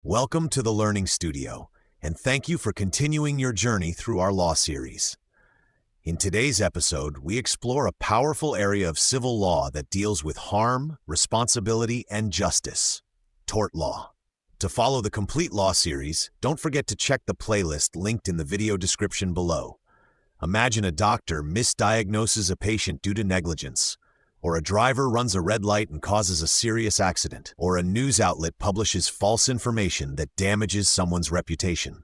Welcome to the Learning Studio, and thank you for continuing your journey through our law series. In today's episode, we explore a powerful area of civil law that deals with harm, responsibility, and justice: tort law. To follow the complete law series, don't forget to check the playlist linked in the video description below. Imagine a doctor misdiagnoses a patient due to negligence, or a driver runs a red light and causes a serious accident, or a news outlet publishes false information that damages someone's reputation.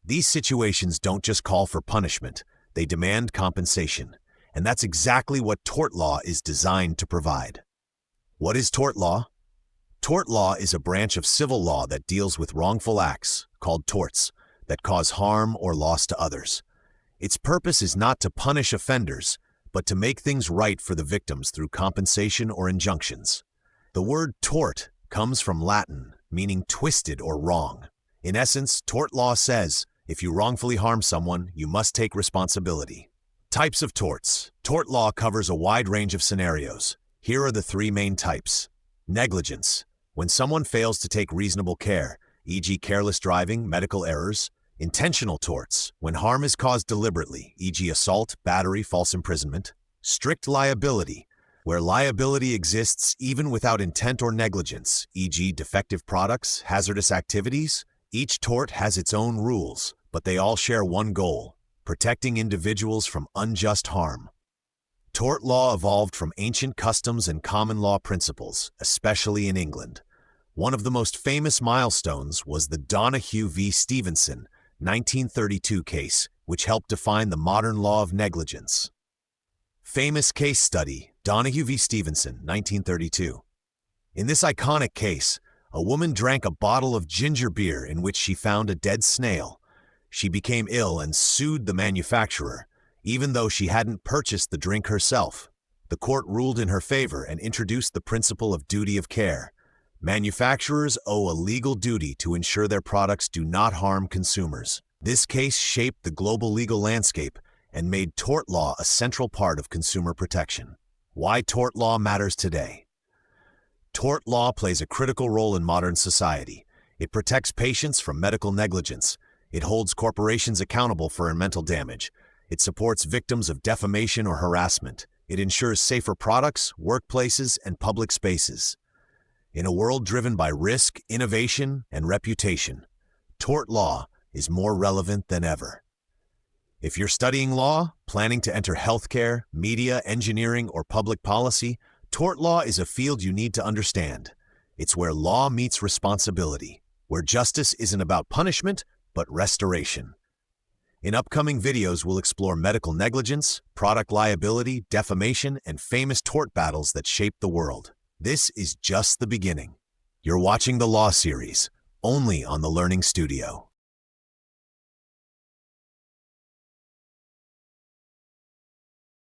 These situations don't just call for punishment, they demand compensation, and that's exactly what tort law is designed to provide. What is tort law? Tort law is a branch of civil law that deals with wrongful acts, called torts, that cause harm or loss to others. Its purpose is not to punish offenders, but to make things right for the victims through compensation or injunctions. The word tort comes from Latin, meaning twisted or wrong. In essence, tort law says, if you wrongfully harm someone, you must take responsibility. Types of torts. Tort law covers a wide range of scenarios. Here are the three main types. Negligence, when someone fails to take reasonable care, e.g. careless driving, medical errors. Intentional torts, when harm is caused deliberately, e.g. assault, battery, false imprisonment. Strict liability, where liability exists even without intent or negligence, e.g. defective products, hazardous activities. Each tort has its own rules, but they all share one goal: protecting individuals from unjust harm. Tort law evolved from ancient customs and common law principles, especially in England. One of the most famous milestones was the Donahue v. Stevenson 1932 case, which helped define the modern law of negligence. Famous case study: Donahue v. Stevenson, 1932. In this iconic case, a woman drank a bottle of ginger beer in which she found a dead snail. She became ill and sued the manufacturer, even though she hadn't purchased the drink herself. The court ruled in her favor and introduced the principle of duty of care. Manufacturers owe a legal duty to ensure their products do not harm consumers. This case shaped the global legal landscape and made tort law a central part of consumer protection. Why tort law matters today. Tort law plays a critical role in modern society. It protects patients from medical negligence. It holds corporations accountable for environmental damage. It supports victims of defamation or harassment. It ensures safer products, workplaces, and public spaces. In a world driven by risk, innovation, and reputation, tort law is more relevant than ever. If you're studying law, planning to enter healthcare, media, engineering, or public policy, tort law is a field you need to understand. It's where law meets responsibility, where justice isn't about punishment, but restoration. In upcoming videos, we'll explore medical negligence, product liability, defamation, and famous tort battles that shaped the world. This is just the beginning. You're watching the Law Series, only on the Learning Studio.